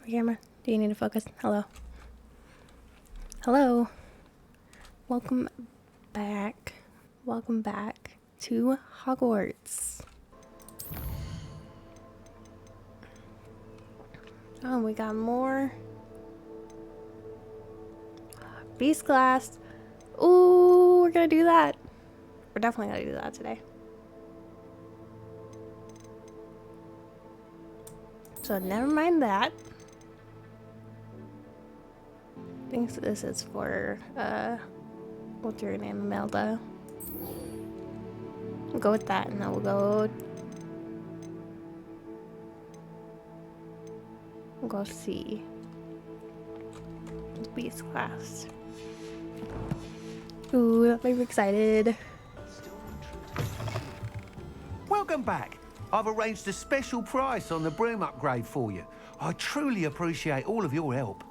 camera. Do you need to focus? Hello. Hello. Welcome back. Welcome back to Hogwarts. Oh, we got more. Beast glass. Ooh, we're gonna do that. We're definitely gonna do that today. So never mind that. I think this is for, what's your name, Imelda? We'll go with that, and then we'll go see. Beast class. Ooh, that makes me excited. Welcome back. I've arranged a special price on the broom upgrade for you. I truly appreciate all of your help.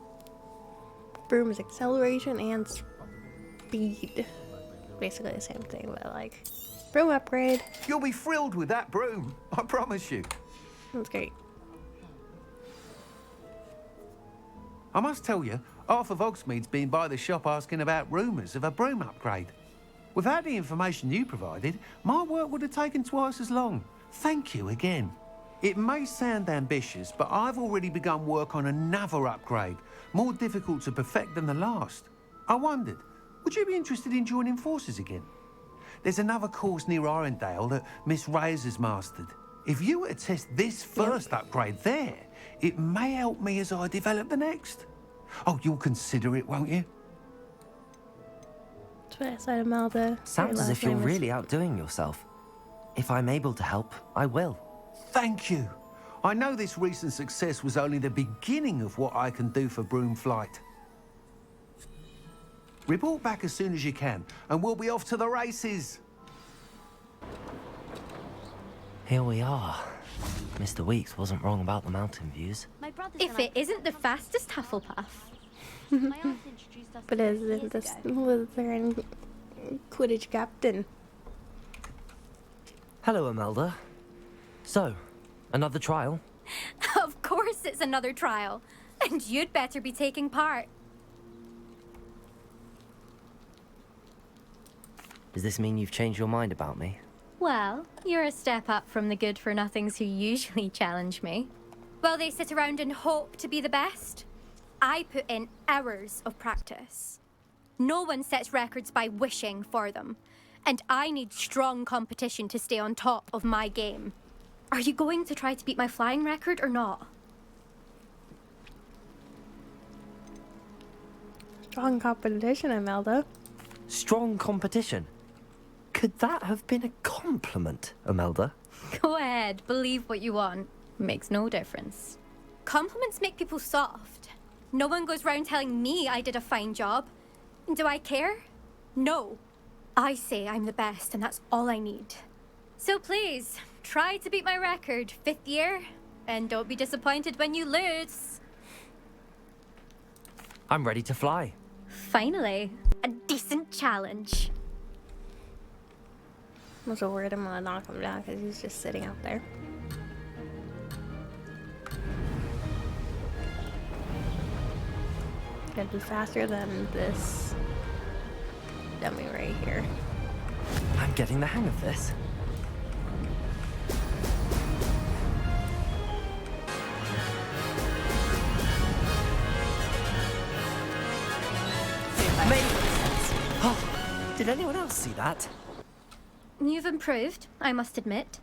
Broom's acceleration and speed. Basically the same thing, but like, broom upgrade. You'll be thrilled with that broom, I promise you. That's great. I must tell you, half of Hogsmeade's been by the shop asking about rumours of a broom upgrade. Without the information you provided, my work would have taken twice as long. Thank you again. It may sound ambitious, but I've already begun work on another upgrade, more difficult to perfect than the last. I wondered, would you be interested in joining forces again? There's another course near Arendelle that Miss Reyes has mastered. If you were to test this first upgrade there, it may help me as I develop the next. Oh, you'll consider it, won't you? That's what I said, Imelda. Sounds as if you're really outdoing yourself. If I'm able to help, I will. Thank you. I know this recent success was only the beginning of what I can do for broom flight. Report back as soon as you can, and we'll be off to the races. Here we are. Mr. Weeks wasn't wrong about the mountain views. If it isn't the fastest Hufflepuff. But isn't this Slytherin Quidditch captain? Hello, Imelda. So, another trial? Of course it's another trial. And you'd better be taking part. Does this mean you've changed your mind about me? Well, you're a step up from the good-for-nothings who usually challenge me. While they sit around and hope to be the best, I put in hours of practice. No one sets records by wishing for them. And I need strong competition to stay on top of my game. Are you going to try to beat my flying record or not? Strong competition, Imelda. Strong competition? Could that have been a compliment, Imelda? Go ahead, believe what you want. Makes no difference. Compliments make people soft. No one goes round telling me I did a fine job. Do I care? No. I say I'm the best, and that's all I need. So please, try to beat my record, 5th year, and don't be disappointed when you lose. I'm ready to fly. Finally, a decent challenge. I'm so worried I'm gonna knock him down because he's just sitting out there. Gotta be faster than this dummy right here. I'm getting the hang of this. Made sense. Oh, did anyone else see that? You've improved, I must admit.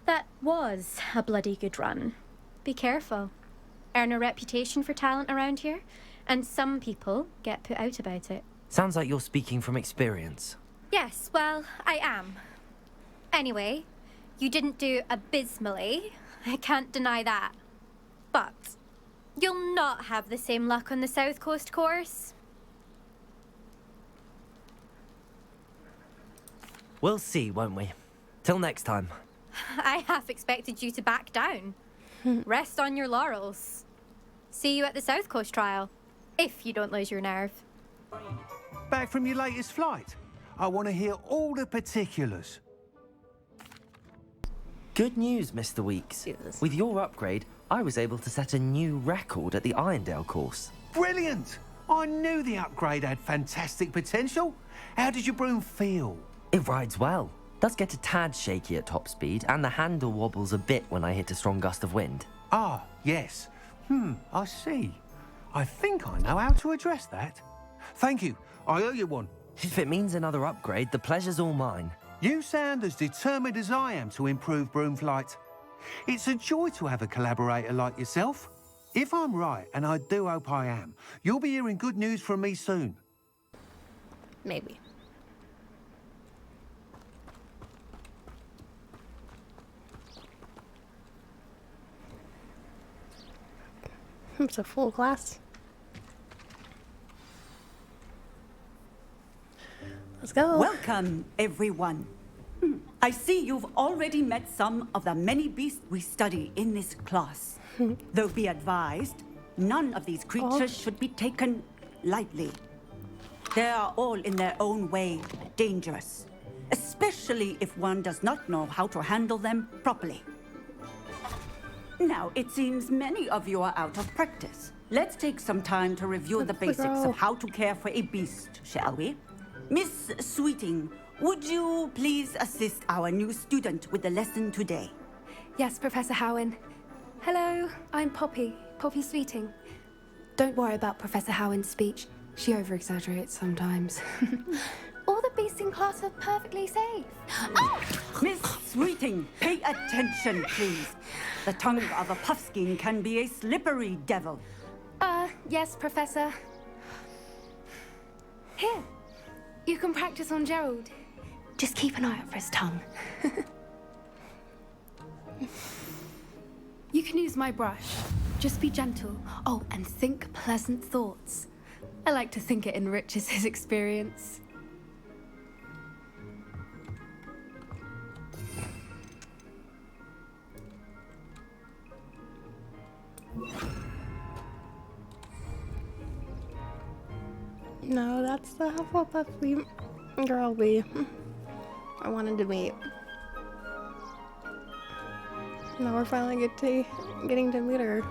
That was a bloody good run. Be careful. Earn a reputation for talent around here, and some people get put out about it. Sounds like you're speaking from experience. Yes, well, I am. Anyway, you didn't do abysmally. I can't deny that. But you'll not have the same luck on the South Coast course. We'll see, won't we? Till next time. I half expected you to back down. Rest on your laurels. See you at the South Coast trial, if you don't lose your nerve. Back from your latest flight? I want to hear all the particulars. Good news, Mr. Weeks. Jesus. With your upgrade, I was able to set a new record at the Irondale course. Brilliant! I knew the upgrade had fantastic potential. How did your broom feel? It rides well. Does get a tad shaky at top speed, and the handle wobbles a bit when I hit a strong gust of wind. Ah, yes. I see. I think I know how to address that. Thank you. I owe you one. If it means another upgrade, the pleasure's all mine. You sound as determined as I am to improve broom flight. It's a joy to have a collaborator like yourself. If I'm right, and I do hope I am, you'll be hearing good news from me soon. Maybe. It's a full class. Let's go. Welcome, everyone. I see you've already met some of the many beasts we study in this class. Though be advised, none of these creatures should be taken lightly. They are all in their own way dangerous, especially if one does not know how to handle them properly. Now, it seems many of you are out of practice. Let's take some time to review the basics of how to care for a beast, shall we? Miss Sweeting, would you please assist our new student with the lesson today? Yes, Professor Howen. Hello, I'm Poppy Sweeting. Don't worry about Professor Howen's speech. She over-exaggerates sometimes. All the beasts in class are perfectly safe. Oh! Miss Sweeting, pay attention, please. The tongue of a puffskein can be a slippery devil. Yes, Professor. Here, you can practice on Gerald. Just keep an eye out for his tongue. You can use my brush. Just be gentle. Oh, and think pleasant thoughts. I like to think it enriches his experience. No, that's the Hufflepuff girl I wanted to meet. Now we're finally getting to meet her.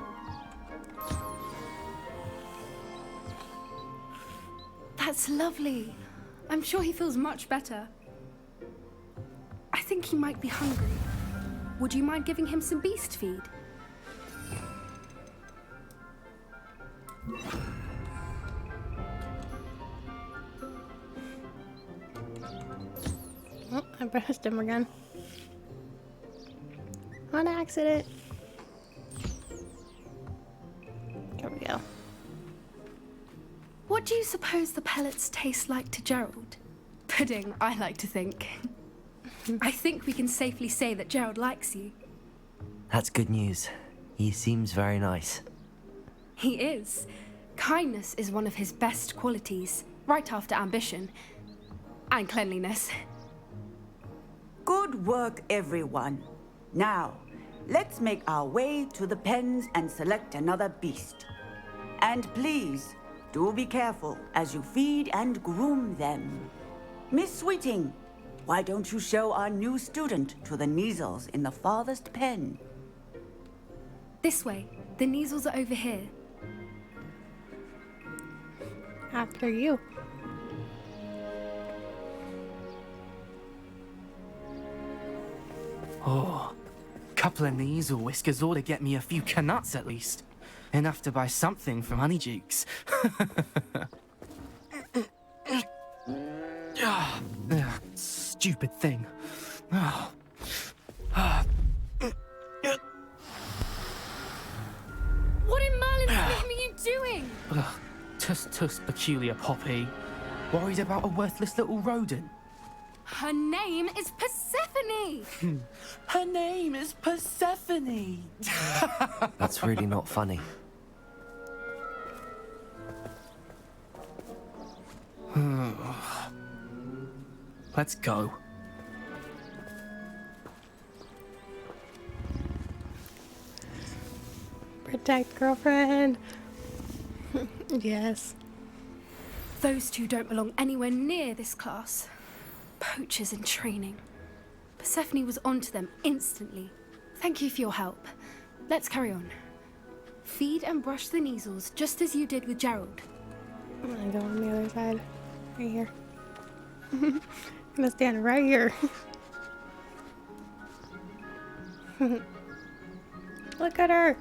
That's lovely. I'm sure he feels much better. I think he might be hungry. Would you mind giving him some beast feed? Oh, I pressed him again. On accident. There we go. What do you suppose the pellets taste like to Gerald? Pudding, I like to think. I think we can safely say that Gerald likes you. That's good news. He seems very nice. He is. Kindness is one of his best qualities, right after ambition. And cleanliness. Good work, everyone. Now, let's make our way to the pens and select another beast. And please, do be careful as you feed and groom them. Miss Sweeting, why don't you show our new student to the Neasels in the farthest pen? This way. The Neasels are over here. After you. Oh, couple of Neasel whiskers ought to get me a few canuts at least. Enough to buy something from Honeydukes. Stupid thing. What in Merlin's name are you doing? Tuss, peculiar Poppy. Worried about a worthless little rodent. Her name is Persephone! Her name is Persephone! That's really not funny. Let's go. Protect girlfriend. Yes. Those two don't belong anywhere near this class. Poachers in training. Persephone was onto them instantly. Thank you for your help. Let's carry on. Feed and brush the Neasels just as you did with Gerald. I'm gonna go on the other side. Right here. I'm gonna stand right here. Look at her!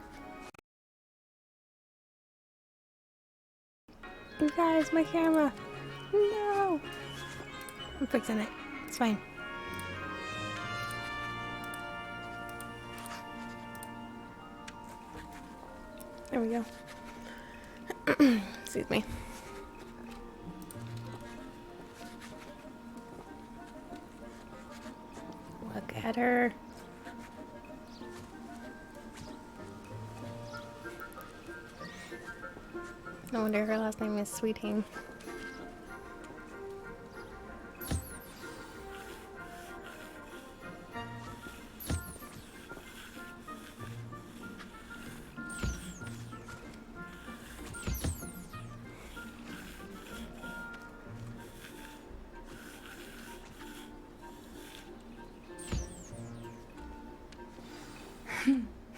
You guys, my camera! No! I'm fixing it. It's fine. There we go. Excuse me. Look at her. No wonder her last name is Sweeting.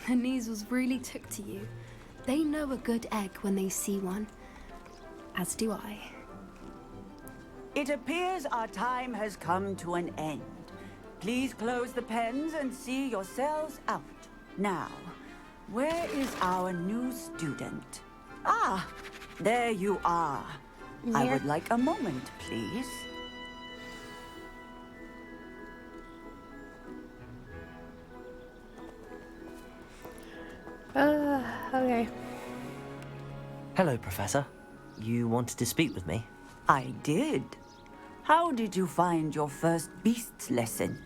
The Neasels really took to you. They know a good egg when they see one. As do I. It appears our time has come to an end. Please close the pens and see yourselves out. Now, where is our new student? Ah, there you are. I Here. would like a moment, please. Okay. Hello, Professor. You wanted to speak with me? I did. How did you find your first beasts lesson?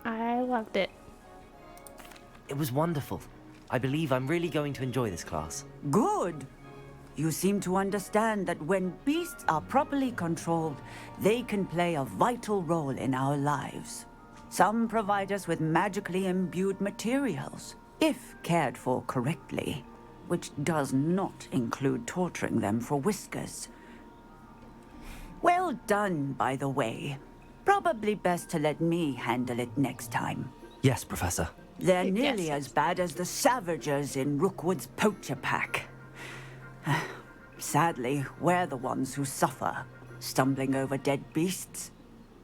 I loved it. It was wonderful. I believe I'm really going to enjoy this class. Good. You seem to understand that when beasts are properly controlled, they can play a vital role in our lives. Some provide us with magically imbued materials, if cared for correctly, which does not include torturing them for whiskers. Well done, by the way. Probably best to let me handle it next time. Yes, Professor. They're nearly Yes. as bad as the Savagers in Rookwood's poacher pack. Sadly, we're the ones who suffer, stumbling over dead beasts.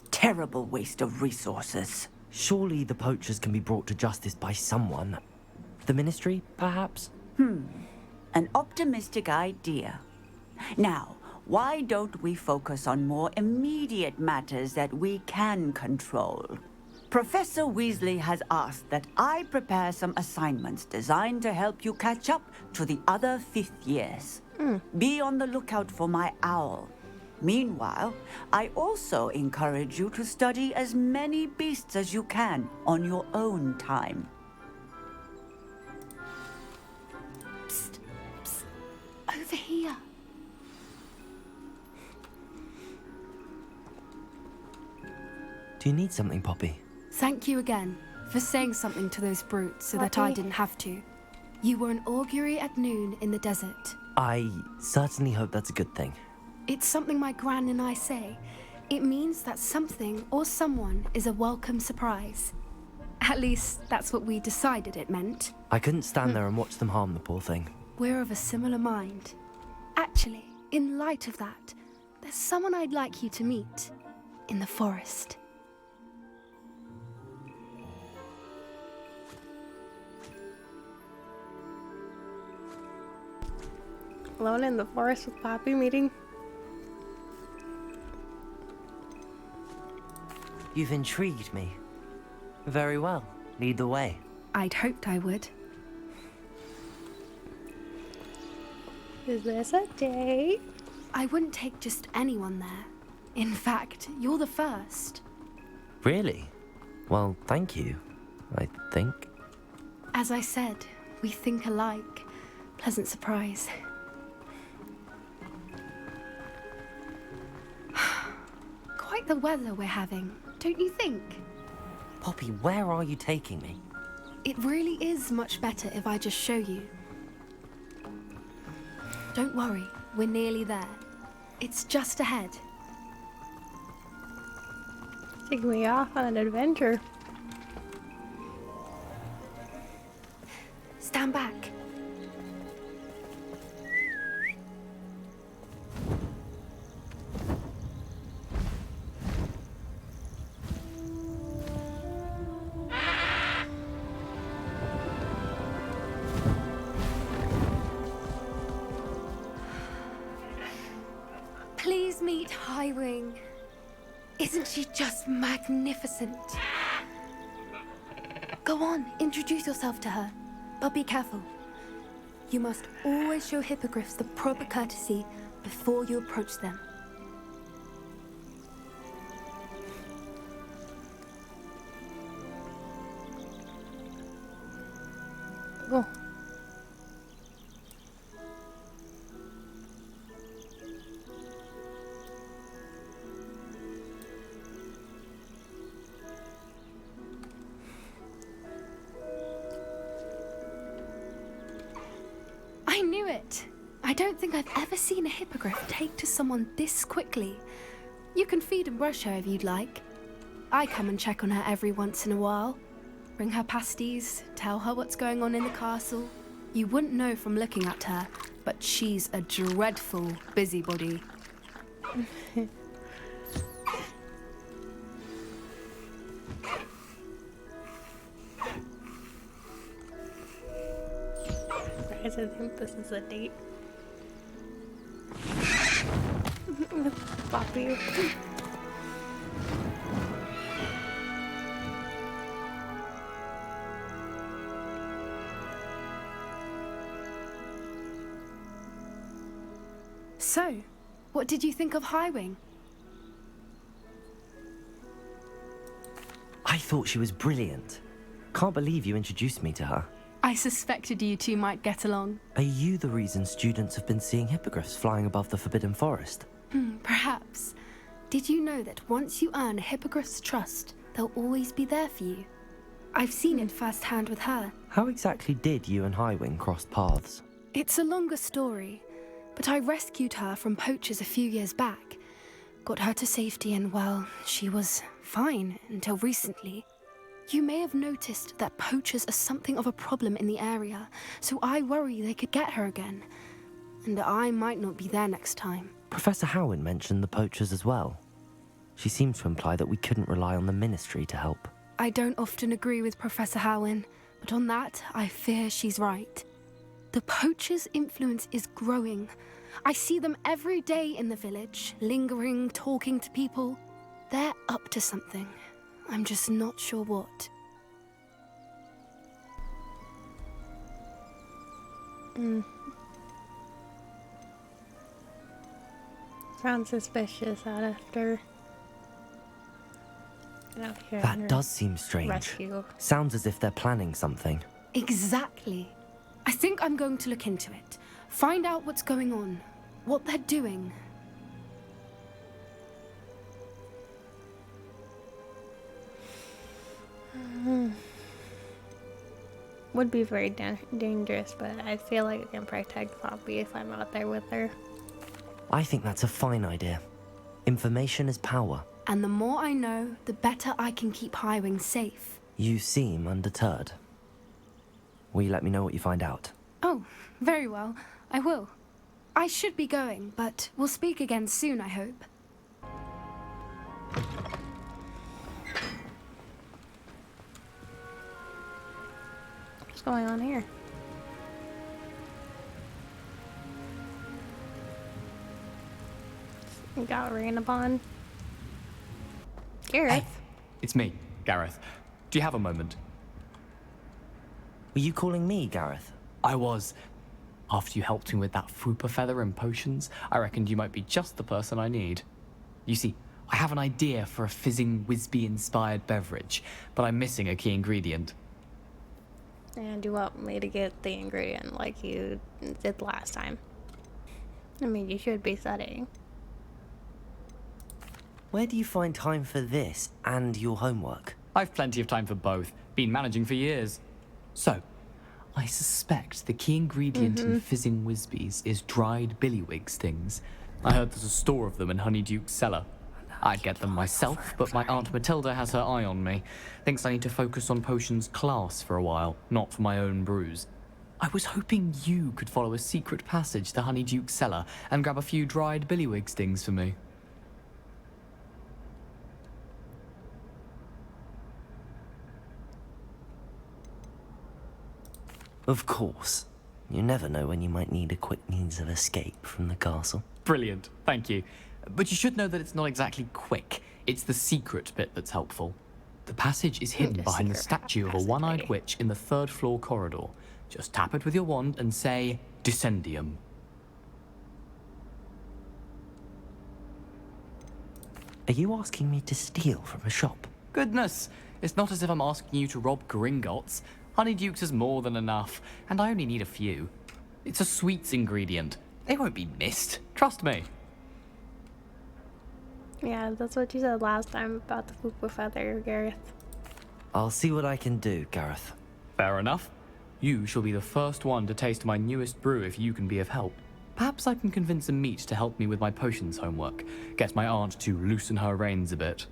Terrible waste of resources. Surely the poachers can be brought to justice by someone. The Ministry, perhaps? An optimistic idea. Now, why don't we focus on more immediate matters that we can control? Professor Weasley has asked that I prepare some assignments designed to help you catch up to the other fifth years. Be on the lookout for my owl. Meanwhile, I also encourage you to study as many beasts as you can on your own time. Psst, psst. Over here. Do you need something, Poppy? Thank you again for saying something to those brutes so that I Poppy. didn't have to. You were an augury at noon in the desert. I certainly hope that's a good thing. It's something my gran and I say. It means that something or someone is a welcome surprise. At least, that's what we decided it meant. I couldn't stand there and watch them harm the poor thing. We're of a similar mind. Actually, in light of that, there's someone I'd like you to meet. In the forest. Alone in the forest with Poppy meeting. You've intrigued me. Very well. Lead the way. I'd hoped I would. Is this a date? I wouldn't take just anyone there. In fact, you're the first. Really? Well, thank you, I think. As I said, we think alike. Pleasant surprise. Quite the weather we're having, don't you think? Poppy, where are you taking me? It really is much better if I just show you. Don't worry, we're nearly there. It's just ahead. Take me off on an adventure. Stand back. Highwing. Isn't she just magnificent? Go on, introduce yourself to her. But be careful. You must always show hippogriffs the proper courtesy before you approach them. Oh. I knew it! I don't think I've ever seen a hippogriff take to someone this quickly. You can feed and brush her if you'd like. I come and check on her every once in a while. Bring her pasties, tell her what's going on in the castle. You wouldn't know from looking at her, but she's a dreadful busybody. Guys, I think this is a date. Poppy. So, what did you think of Highwing? I thought she was brilliant. Can't believe you introduced me to her. I suspected you two might get along. Are you the reason students have been seeing hippogriffs flying above the Forbidden Forest? Perhaps. Did you know that once you earn a hippogriff's trust, they'll always be there for you? I've seen it firsthand with her. How exactly did you and Highwing cross paths? It's a longer story, but I rescued her from poachers a few years back. Got her to safety and, well, she was fine until recently. You may have noticed that poachers are something of a problem in the area, so I worry they could get her again. And I might not be there next time. Professor Howen mentioned the poachers as well. She seemed to imply that we couldn't rely on the Ministry to help. I don't often agree with Professor Howen, but on that, I fear she's right. The poachers' influence is growing. I see them every day in the village, lingering, talking to people. They're up to something. I'm just not sure what. Sounds suspicious out after. Out here That does seem strange. rescue. Sounds as if they're planning something. Exactly. I think I'm going to look into it. Find out what's going on, what they're doing. Would be very dangerous, but I feel like I can protect Poppy if I'm out there with her. I think that's a fine idea. Information is power. And the more I know, the better I can keep Highwing safe. You seem undeterred. Will you let me know what you find out? Oh, very well. I will. I should be going, but we'll speak again soon, I hope. What's going on here? We got Ranabon. Gareth. Hey, it's me, Gareth. Do you have a moment? Were you calling me, Gareth? I was. After you helped me with that fupa feather and potions, I reckoned you might be just the person I need. You see, I have an idea for a fizzing Wisby-inspired beverage, but I'm missing a key ingredient. And you want me to get the ingredient like you did last time? I mean, you should be studying. Where do you find time for this and your homework? I've plenty of time for both. Been managing for years. So, I suspect the key ingredient in fizzing Wisbies is dried billywig stings. I heard there's a store of them in Honeyduke's cellar. I'd get them myself, but my Aunt Matilda has her eye on me. Thinks I need to focus on potions class for a while, not for my own brews. I was hoping you could follow a secret passage to Honeyduke's cellar and grab a few dried billywig stings for me. Of course. You never know when you might need a quick means of escape from the castle. Brilliant, thank you. But you should know that it's not exactly quick. It's the secret bit that's helpful. The passage is hidden The behind the secret statue of a passage, one-eyed lady. witch in the 3rd floor corridor. Just tap it with your wand and say, Descendium. Are you asking me to steal from a shop? Goodness, it's not as if I'm asking you to rob Gringotts. Honeydukes is more than enough, and I only need a few. It's a sweets ingredient. They won't be missed. Trust me. Yeah, that's what you said last time about the fupa feather, Gareth. I'll see what I can do, Gareth. Fair enough. You shall be the first one to taste my newest brew if you can be of help. Perhaps I can convince a meat to help me with my potions homework. Get my aunt to loosen her reins a bit.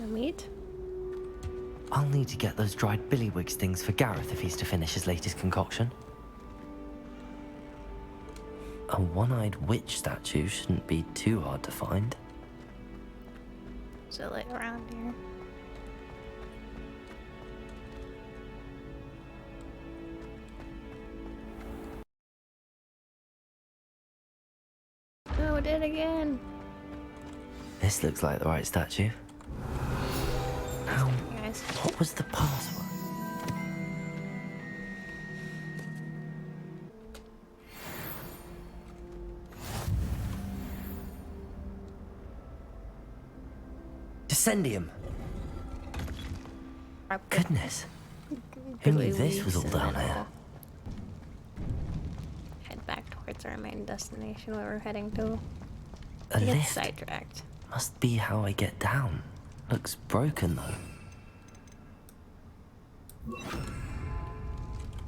The meat? I'll need to get those dried billywigs things for Gareth if he's to finish his latest concoction. A one-eyed witch statue shouldn't be too hard to find. So like around here. Oh, it did again. This looks like the right statue. Now, Guys. what was the password? Descendium. Goodness. Who knew this was all down here? Head back towards our main destination where we're heading to. A Get lift. sidetracked. Must be how I get down. Looks broken though.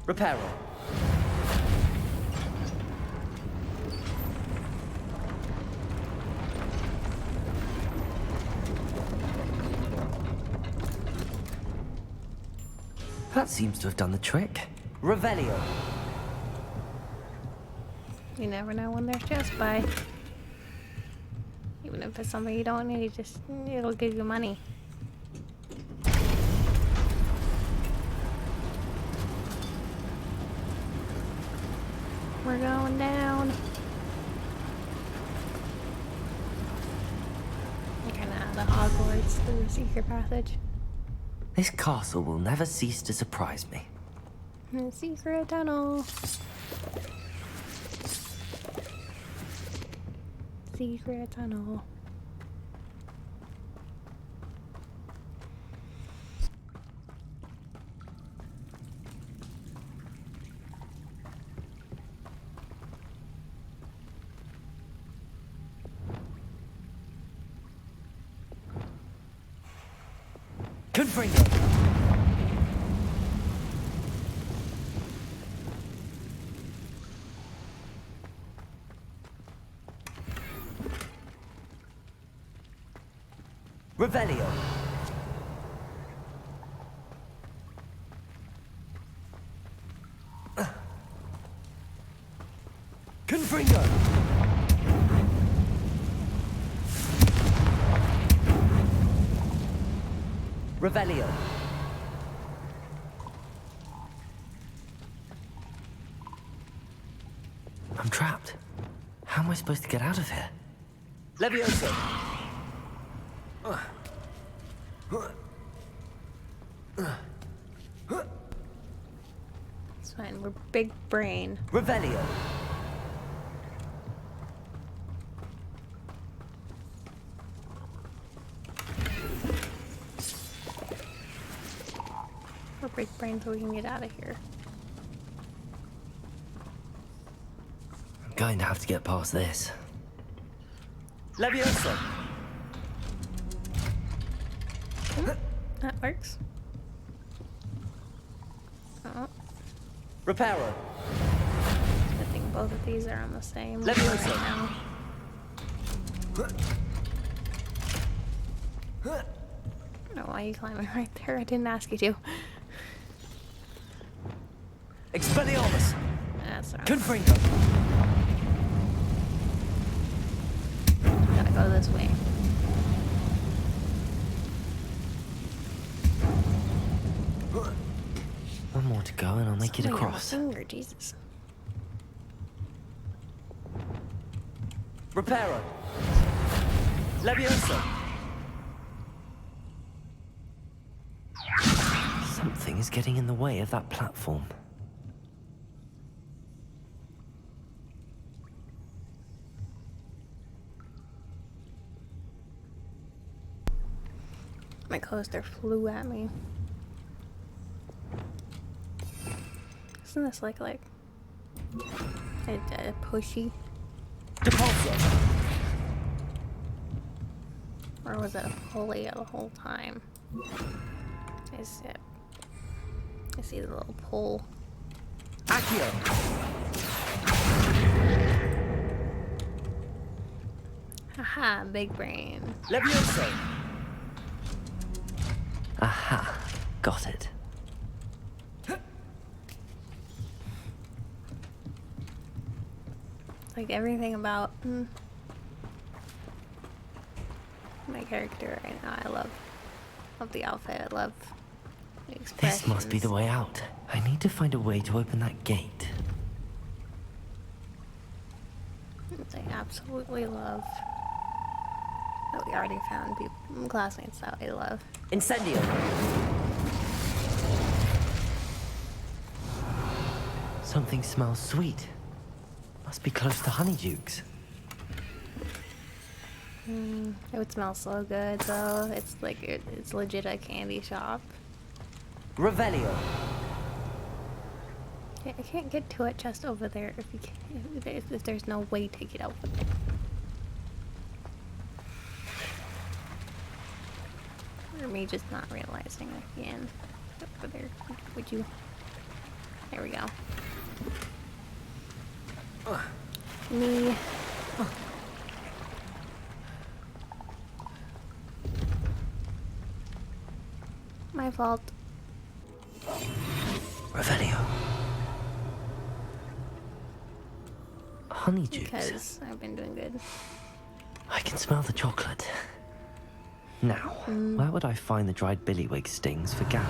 Reparo. That seems to have done the trick. Revelio. You never know when there's just by. Even if it's something you don't need, it'll give you money. We're going down. We're kinda out of Hogwarts through the secret passage. This castle will never cease to surprise me. The secret tunnel. Secret tunnel. Confringo. Revelio. Confringo. Revelio. I'm trapped. How am I supposed to get out of here? Levioso. It's fine. We're big brain. Revelio. We're big brain so we can get out of here. I'm going to have to get past this. Levioso. That works. Oh, Reparo. I think both of these are on the same Let me level also. right now. I don't know why you climbing right there. I didn't ask you to. Expelliarmus. That's wrong. Confringo. Gotta go this way. One more to go and I'll make it Something on my across. finger, Jesus. Reparo. Levioso. Something is getting in the way of that platform. My coaster flew at me. Isn't this like a pushy? Depulso. Or was it a pulley the whole time? I see the little pull. Accio. Haha, big brain. Levioso. Aha, got it. Like everything about my character right now, I love the outfit. I love the expressions. This must be the way out. I need to find a way to open that gate. I absolutely love that we already found classmates that we love. Incendio. Something smells sweet. Must be close to Honeydukes. It would smell so good though. It's like it's legit a candy shop. Revelio. I can't get to it just over there if there's no way to get over there. Or me just not realizing again. Over there. Would you? There we go. Me. My fault. Revelio. Honeydukes. Because I've been doing good. I can smell the chocolate. Now, where would I find the dried billywig stings for Gareth?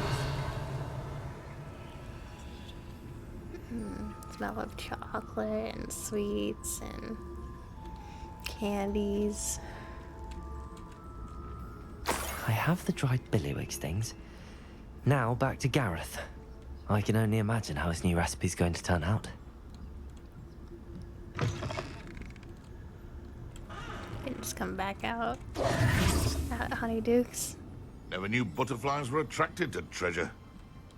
Smell of chocolate and sweets and candies. I have the dried billywig stings. Now back to Gareth. I can only imagine how his new recipe's going to turn out. And just come back out. Honeydukes. Never knew butterflies were attracted to treasure.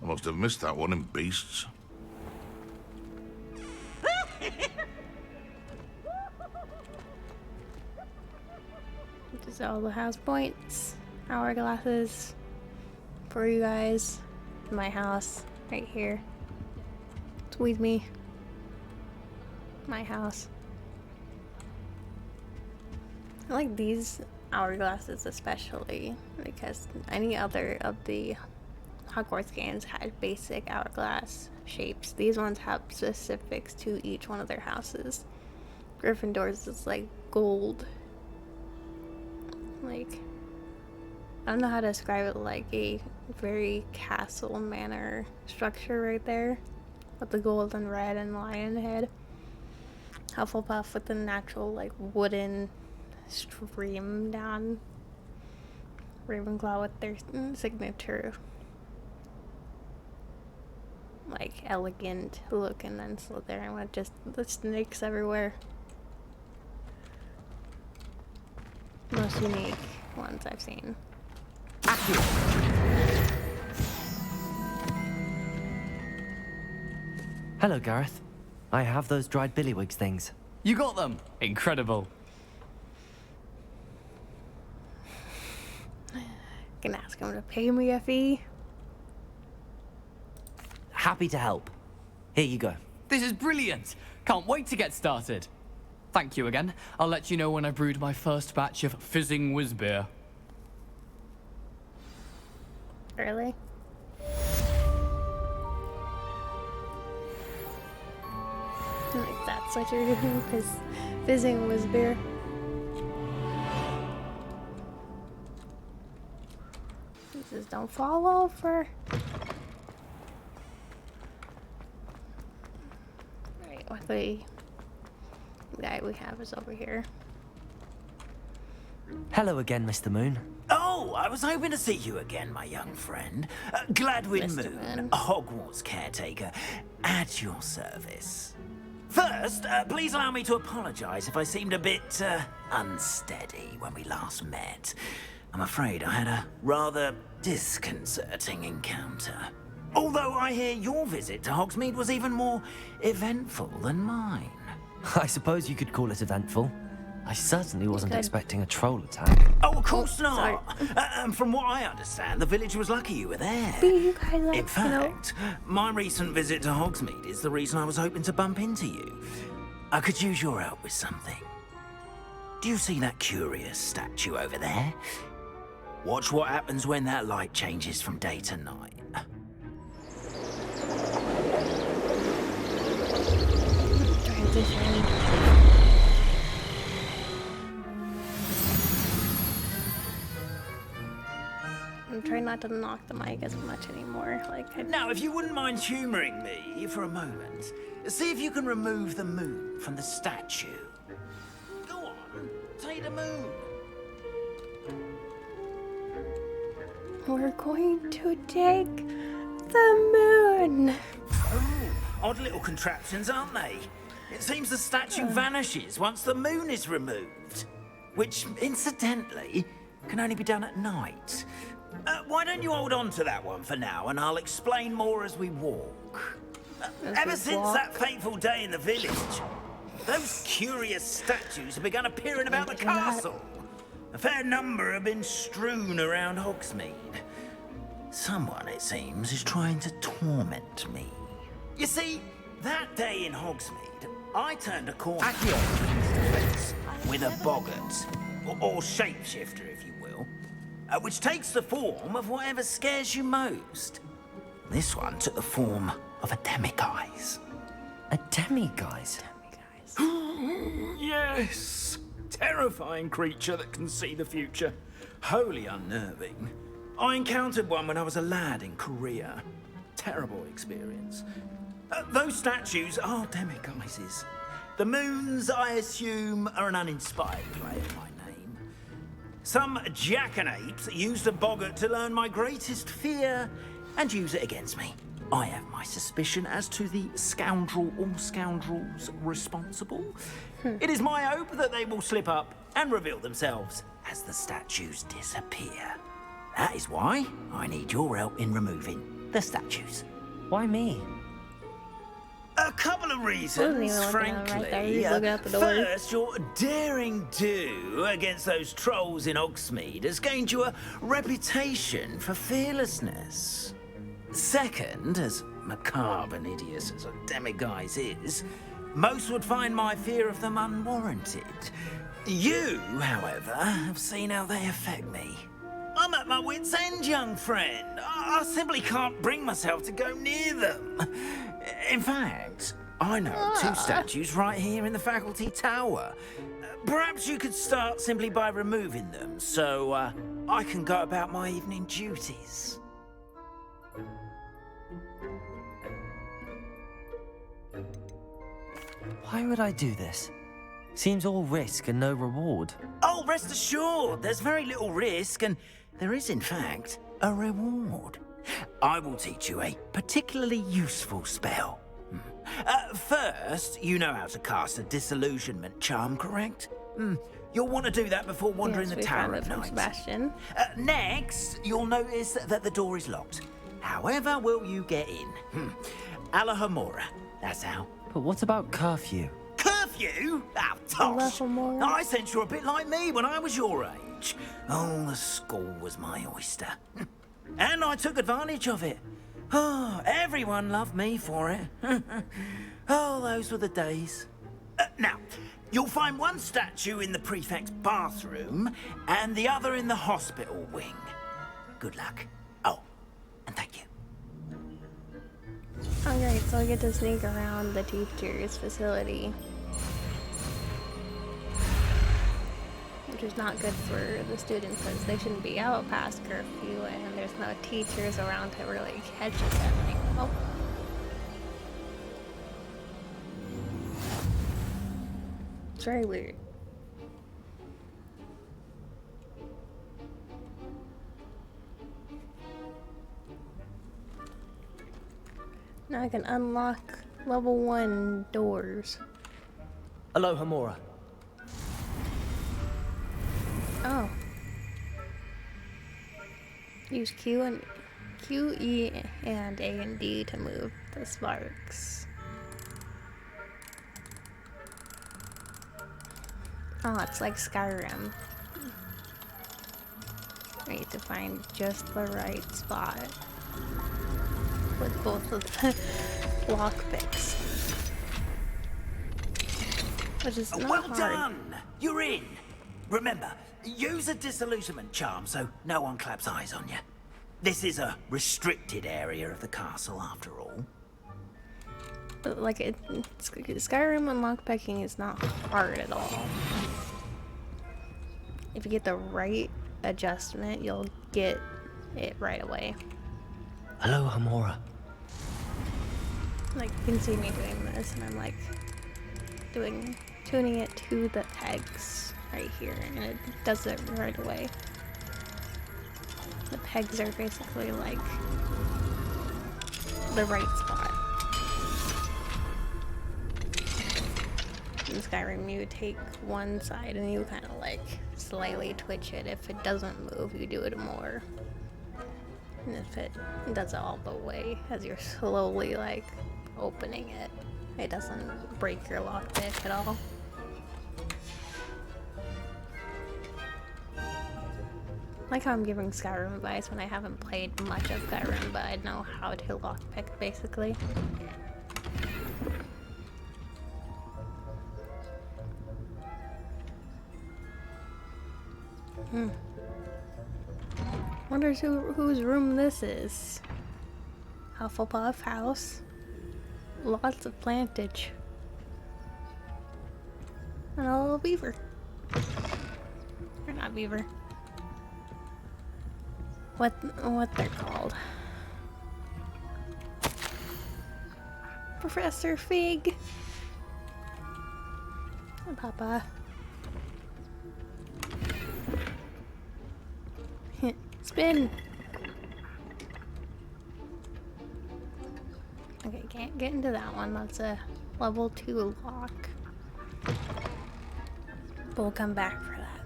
I must have missed that one in Beasts. Just all the house points, hourglasses for you guys. My house right here. Squeeze me. My house. I like these hourglasses especially because any other of the Hogwarts games had basic hourglass shapes. These ones have specifics to each one of their houses. Gryffindor's is like gold. Like, I don't know how to describe it, like a very castle manor structure right there with the gold and red and lion head. Hufflepuff with the natural like wooden stream down. Ravenclaw with their signature like elegant look, and then Slytherin with just the snakes everywhere. Most unique ones I've seen. Hello, Gareth. I have those dried billywig things. You got them! Incredible. Can ask him to pay me a fee. Happy to help. Here you go. This is brilliant! Can't wait to get started. Thank you again. I'll let you know when I've brewed my first batch of fizzing whiz-beer. Really? Like that's what you're doing? Fizzing was beer. Just don't fall over. Right, what the guy we have is over here. Hello again, Mr. Moon. Oh, I was hoping to see you again, my young friend. Gladwin Mr. Moon, Moon. Hogwarts caretaker, at your service. First, please allow me to apologize if I seemed a bit unsteady when we last met. I'm afraid I had a rather disconcerting encounter. Although I hear your visit to Hogsmeade was even more eventful than mine. I suppose you could call it eventful. I certainly wasn't could. expecting a troll attack. Oh, of course sorry. not. From what I understand, the village was lucky you were there. But you guys, like, In fact, my recent visit to Hogsmeade is the reason I was hoping to bump into you. I could use your help with something. Do you see that curious statue over there? Watch what happens when that light changes from day to night. transition. I'm trying not to knock the mic as much anymore. Like, Now, if you wouldn't mind humoring me for a moment, see if you can remove the moon from the statue. Go on, take the moon. we're going to take the moon. Oh, odd little contraptions, aren't they? It seems the statue vanishes once the moon is removed. Which, incidentally, can only be done at night. Why don't you hold on to that one for now, and I'll explain more as we walk. Ever since that fateful day in the village, those curious statues have begun appearing about the castle. A fair number have been strewn around Hogsmeade. Someone, it seems, is trying to torment me. You see, that day in Hogsmeade, I turned a corner with a boggart, or shapeshifter, if you will, which takes the form of whatever scares you most. This one took the form of a demiguise. A demiguise? Yes! Terrifying creature that can see the future. Wholly unnerving. I encountered one when I was a lad in Korea. Terrible experience. Those statues are demiguises. The moons, I assume, are an uninspired play of my name. Some jackanapes used a boggart to learn my greatest fear and use it against me. I have my suspicion as to the scoundrel or scoundrels responsible. It is my hope that they will slip up and reveal themselves as the statues disappear. That is why I need your help in removing the statues. Why me? A couple of reasons, Wasn't even looking at him right there. frankly. He's looking out the door. First, your daring do against those trolls in Hogsmeade has gained you a reputation for fearlessness. Second, as macabre and hideous as a demiguise is, most would find my fear of them unwarranted. You, however, have seen how they affect me. I'm at my wit's end, young friend. I simply can't bring myself to go near them. In fact, I know two statues right here in the faculty tower. Perhaps you could start simply by removing them, so I can go about my evening duties. Why would I do this? Seems all risk and no reward. Oh, rest assured, there's very little risk, and there is, in fact, a reward. I will teach you a particularly useful spell. First, you know how to cast a disillusionment charm, correct? You'll want to do that before wandering yes, the we Tower found it of from Night. Sebastian. Next, you'll notice that the door is locked. However will you get in? Alahomora, that's how. But what about curfew? Curfew? Oh, tosh. Alahomora. I sense you're a bit like me when I was your age. Oh, the school was my oyster. And I took advantage of it. Oh, everyone loved me for it. Oh, those were the days. Now, you'll find one statue in the prefect's bathroom and the other in the hospital wing. Good luck. Oh, and thank you. Alright, so I get to sneak around the teacher's facility. Which is not good for the students since they shouldn't be out past curfew and there's no teachers around to really catch them. Oh. It's very weird. Now I can unlock level 1 doors. Aloha Mora. Oh. Use Q, E, and A and D to move the sparks. Oh, it's like Skyrim. I need to find just the right spot with both of the lockpicks. Which is not Well hard. done! You're in! Remember, use a disillusionment charm so no one claps eyes on you. This is a restricted area of the castle, after all. Like, Skyrim and lockpicking is not hard at all. If you get the right adjustment, you'll get it right away. Aloha Mora. Like, you can see me doing this, and I'm like tuning it to the pegs right here, and it does it right away. The pegs are basically like the right spot. In Skyrim, you take one side and you kind of like slightly twitch it. If it doesn't move, you do it more. And if it does it all the way as you're slowly like opening it, it doesn't break your lockpick at all. Like how I'm giving Skyrim advice when I haven't played much of Skyrim, but I know how to lockpick basically. Wonders whose room this is. Hufflepuff house. Lots of plantage. And a little beaver. Or not beaver. What they're called. Professor Fig. And Papa. Spin. Okay, can't get into that one. That's a level 2 lock. But we'll come back for that.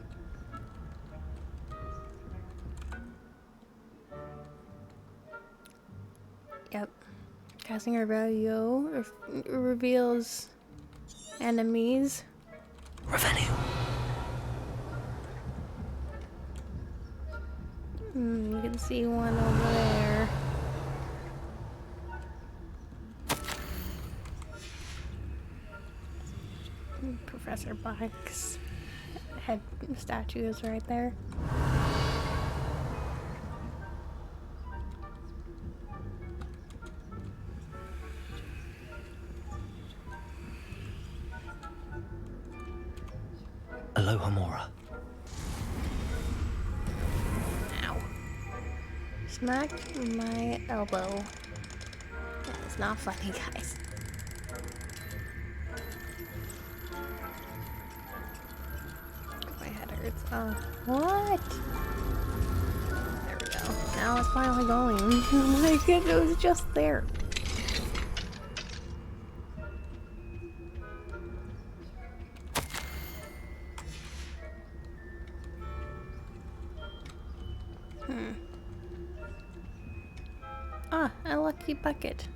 Yep. Casting Revelio reveals enemies. Revelio. You can see one over there. Professor Black's head statue is right there. Aloha Mora. Ow. Smack my elbow. It's not funny, guys. My head hurts. Oh, what? There we go. Now it's finally going. Oh my goodness, it was just there. Ah, a lucky bucket.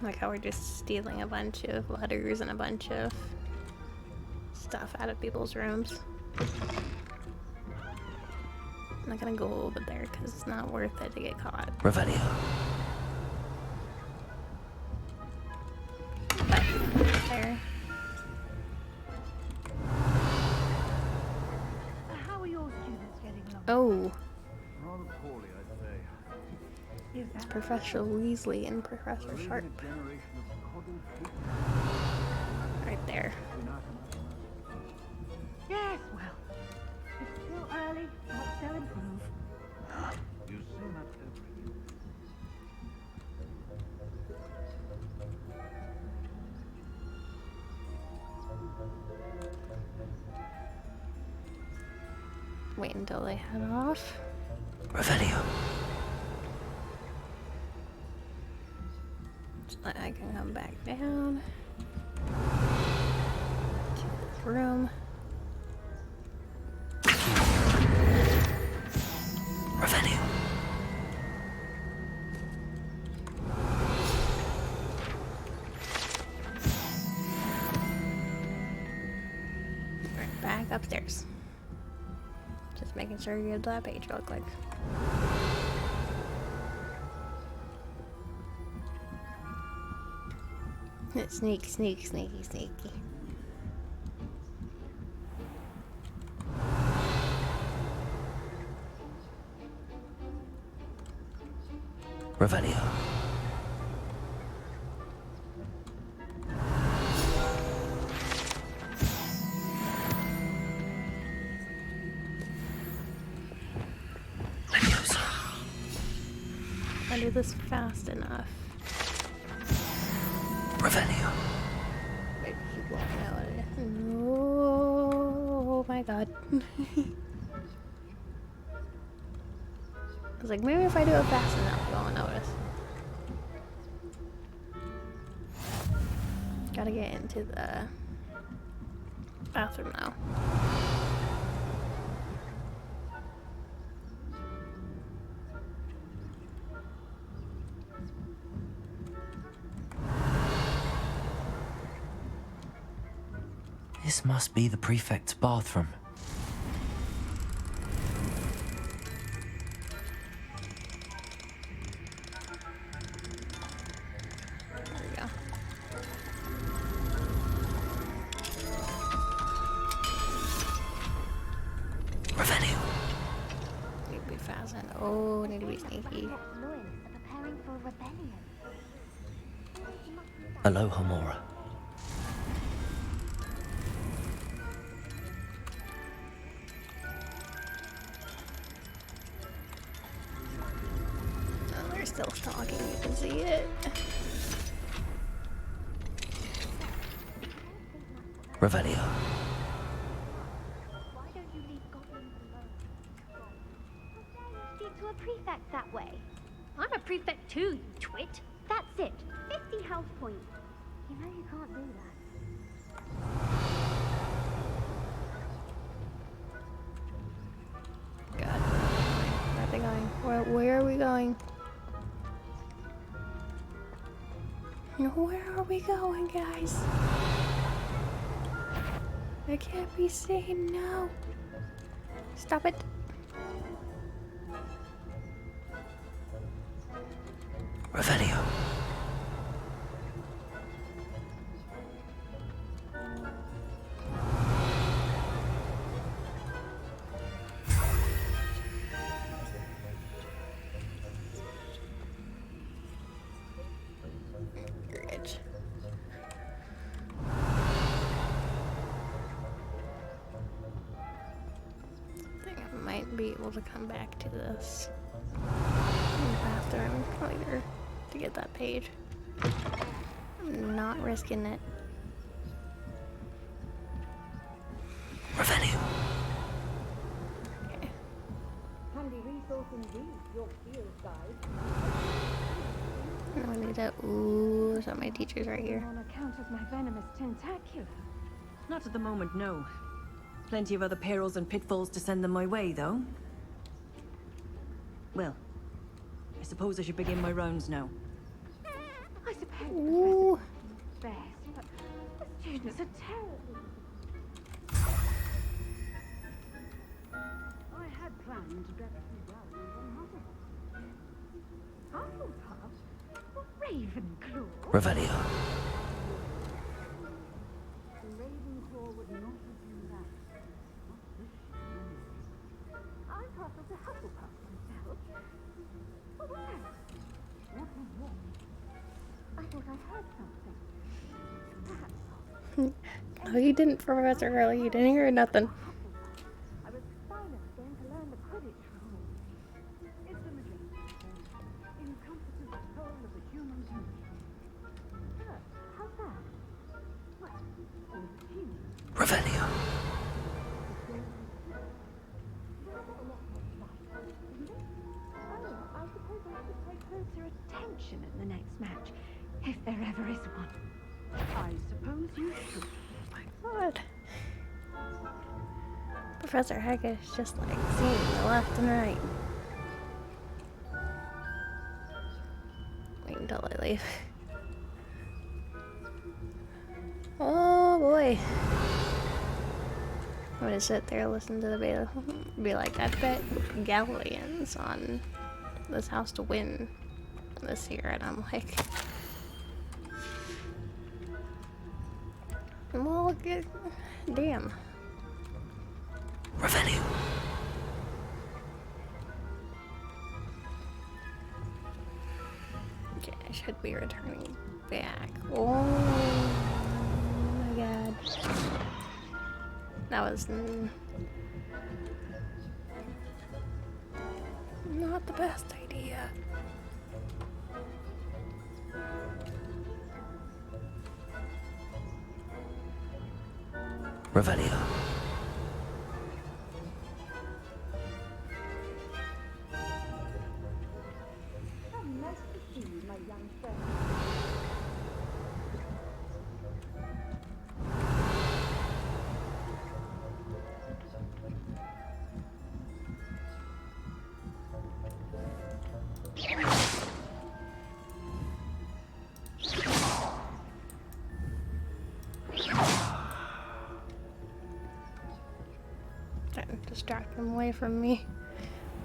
Like how we're just stealing a bunch of letters and a bunch of stuff out of people's rooms. I'm not gonna go over there because it's not worth it to get caught. Revelio. But there. How are your students getting along? Oh, Rather poorly, I'd say. Is it's that Professor Weasley and Professor Raising Sharp a generation of coddled people. right there. yes, well, it's still early, but they'll improve. You say that every year. Wait until they head off. Revelio. So I can come back down to this room. Revenue. Right, back upstairs. Just making sure you get to that page real quick. Sneak, sneak, sneaky, sneaky. Revelio. Leviosa. I do this fast enough. Revelio. Maybe he won't know it. Oh my god. I was like, maybe if I do it fast enough, he won't notice. Gotta get into the bathroom now. This must be the prefect's bathroom. There we go. Revenue. Need to be fast and oh, need to be sneaky. Hello, Homora. Oh, they're still talking, you can see it. Revelio. Why don't you leave goblins alone? How dare you speak to a prefect that way? I'm a prefect too, you twit. That's it. 50 health points. You know you can't do that. God. Where are they going? Where are we going? Where are we going, guys? I can't be seen, no. Stop it. Revelio. Bridge. I think I might be able to come back to this bathroom later to get that page. I'm not risking it. Revenue. Okay. Handy resource indeed, your field guide. Now I need to. Ooh, so my teacher's right here. On account of my venomous tentacula. Not at the moment, no. Plenty of other perils and pitfalls to send them my way, though. Well, I suppose I should begin my rounds now. I suppose Ooh. the best, but the students are terrible. I had planned to get a few rounds on Hufflepuff? Ravenclaw? Revelio. Ravenclaw would not have done that. I'm part of the Hufflepuff myself. What was that? What was wrong? I thought I heard something. That's No, you didn't, Professor Hurley. You didn't hear nothing. I was silent going to learn the Quidditch rules. It's a magician. Encompasses the whole of the human community. How's that? Well, all the humans. Revelio. Oh, I suppose I should pay closer attention at the next match. If there ever is one. I suppose you should. God. Professor Haggish just like seeing me left and right. Wait until I leave. Oh boy. I'm gonna sit there, listen to the video, be like, I bet Galleons on this house to win this year, and I'm like, well, damn. Revelio. Okay, I should be returning back. Oh my god. That was not the best idea. Revelio. Nice to see you, my young friend. Trying to distract him away from me.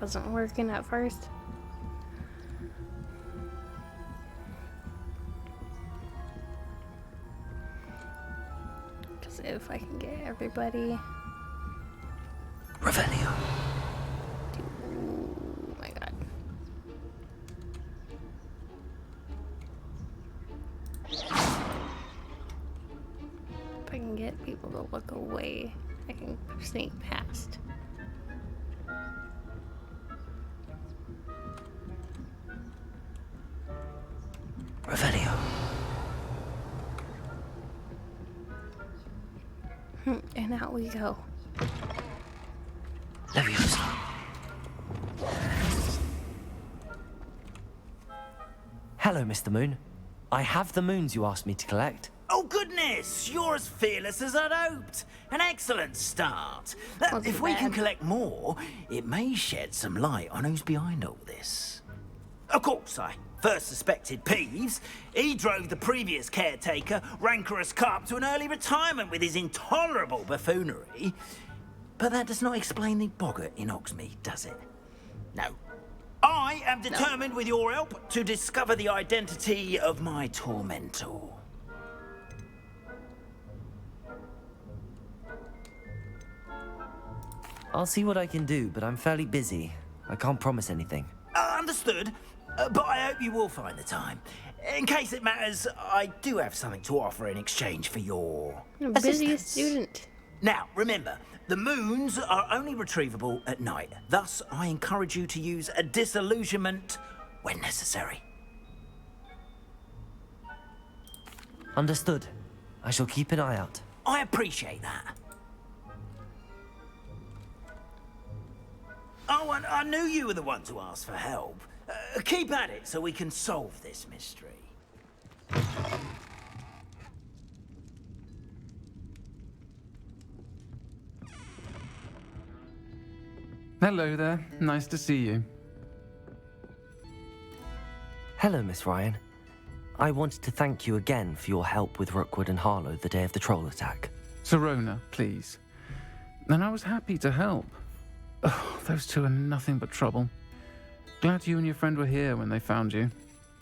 Wasn't working at first. Because if I can get everybody. Revelio. Oh my god. If I can get people to look away, I can sneak past. Revelio. And out we go. Leviosa. Hello, Mr. Moon. I have the moons you asked me to collect. Oh, goodness! You're as fearless as I'd hoped. An excellent start. If we can collect more, it may shed some light on who's behind all this. Of course, I first suspected Peeves. He drove the previous caretaker, Rancorous Carp, to an early retirement with his intolerable buffoonery. But that does not explain the boggart in Hogsmeade, does it? No. I am determined, with your help, to discover the identity of my tormentor. I'll see what I can do, but I'm fairly busy. I can't promise anything. Understood, but I hope you will find the time. In case it matters, I do have something to offer in exchange for your Busy student. Now, remember, the moons are only retrievable at night. Thus, I encourage you to use a disillusionment when necessary. Understood. I shall keep an eye out. I appreciate that. Oh, and I knew you were the one to ask for help. Keep at it so we can solve this mystery. Hello there. Nice to see you. Hello, Miss Ryan. I wanted to thank you again for your help with Rookwood and Harlow the day of the troll attack. Serona, please. And I was happy to help. Oh, those two are nothing but trouble. Glad you and your friend were here when they found you.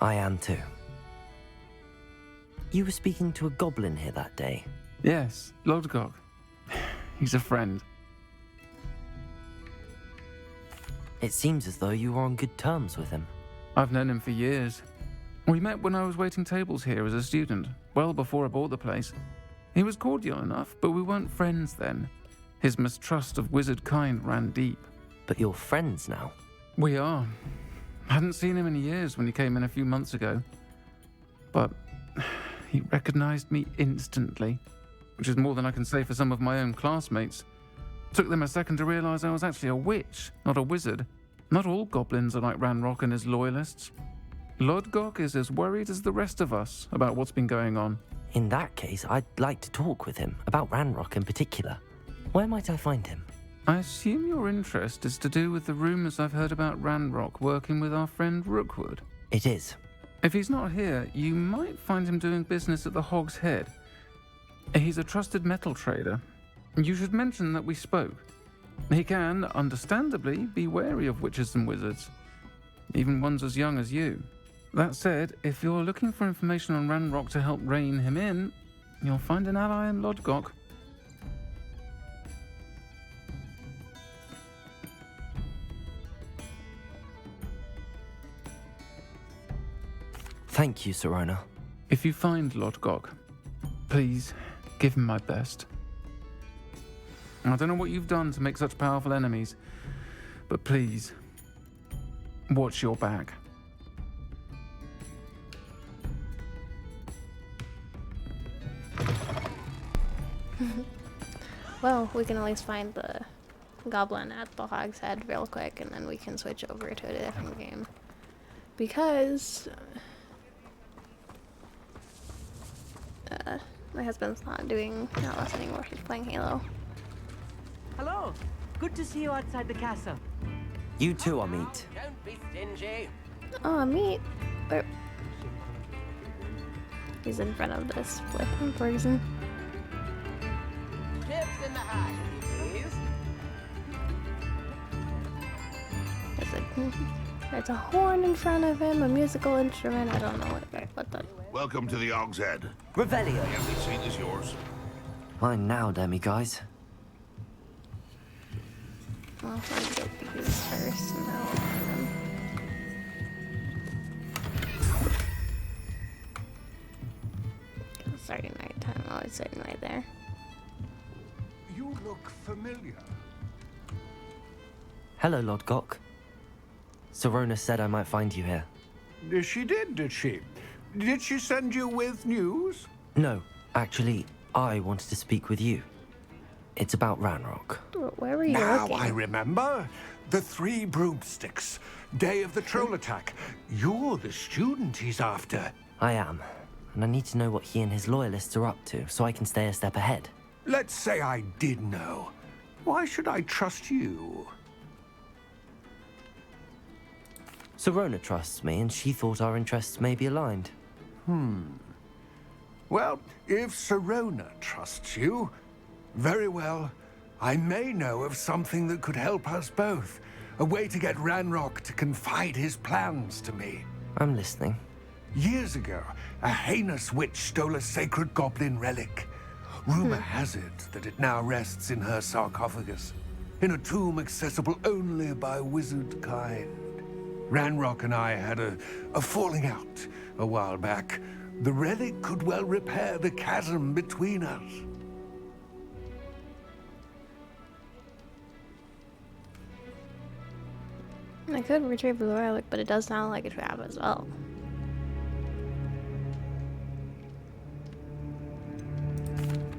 I am too. You were speaking to a goblin here that day. Yes, Lodgok. He's a friend. It seems as though you were on good terms with him. I've known him for years. We met when I was waiting tables here as a student, well before I bought the place. He was cordial enough, but we weren't friends then. His mistrust of wizard kind ran deep. But you're friends now? We are. Hadn't seen him in years when he came in a few months ago. But he recognized me instantly, which is more than I can say for some of my own classmates. Took them a second to realize I was actually a witch, not a wizard. Not all goblins are like Ranrock and his loyalists. Lodgok is as worried as the rest of us about what's been going on. In that case, I'd like to talk with him, about Ranrock in particular. Where might I find him? I assume your interest is to do with the rumours I've heard about Ranrock working with our friend Rookwood. It is. If he's not here, you might find him doing business at the Hog's Head. He's a trusted metal trader. You should mention that we spoke. He can, understandably, be wary of witches and wizards, even ones as young as you. That said, if you're looking for information on Ranrock to help rein him in, you'll find an ally in Lodgok. Thank you, Serona. If you find Lodgok, please give him my best. I don't know what you've done to make such powerful enemies, but please, watch your back. Well, we can at least find the goblin at the Hog's Head real quick, and then we can switch over to a different game. Because my husband's not listening while he's playing Halo. Hello. Good to see you outside the castle. You too, Amit. Don't be stingy. Oh, meat. Where? He's in front of this flipping person. Chips in the hash, please. There's a horn in front of him, a musical instrument. I don't know what the. Welcome to the Hog's Head. Revelio. The empty seat is yours. Mine now, guys. Well, let me get these first, and then I'll open them. It's starting nighttime. Oh, it's sitting right there. You look familiar. Hello, Lodgok. Serona said I might find you here. She did she? Did she send you with news? No, actually, I wanted to speak with you. It's about Ranrock. Where were you Now looking? I remember. The 3 broomsticks. Day of the troll attack. You're the student he's after. I am, and I need to know what he and his loyalists are up to so I can stay a step ahead. Let's say I did know. Why should I trust you? Serona trusts me, and she thought our interests may be aligned. Well, if Serona trusts you, very well. I may know of something that could help us both. A way to get Ranrock to confide his plans to me. I'm listening. Years ago, a heinous witch stole a sacred goblin relic. Rumor has it that it now rests in her sarcophagus, in a tomb accessible only by wizard kind. Ranrock and I had a falling out a while back. The relic could well repair the chasm between us. I could retrieve the relic, but it does sound like a trap as well.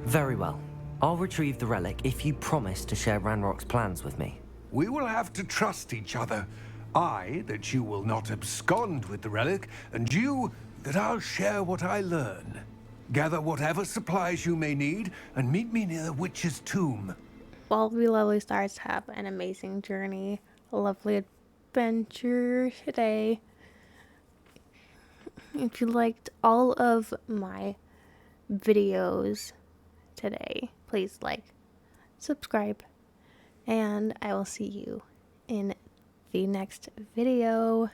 Very well. I'll retrieve the relic if you promise to share Ranrock's plans with me. We will have to trust each other. I, that you will not abscond with the relic, and you, that I'll share what I learn. Gather whatever supplies you may need, and meet me near the witch's tomb. Well, we lovely stars have an amazing journey, a lovely adventure today. If you liked all of my videos today, please like, subscribe, and I will see you in the next video.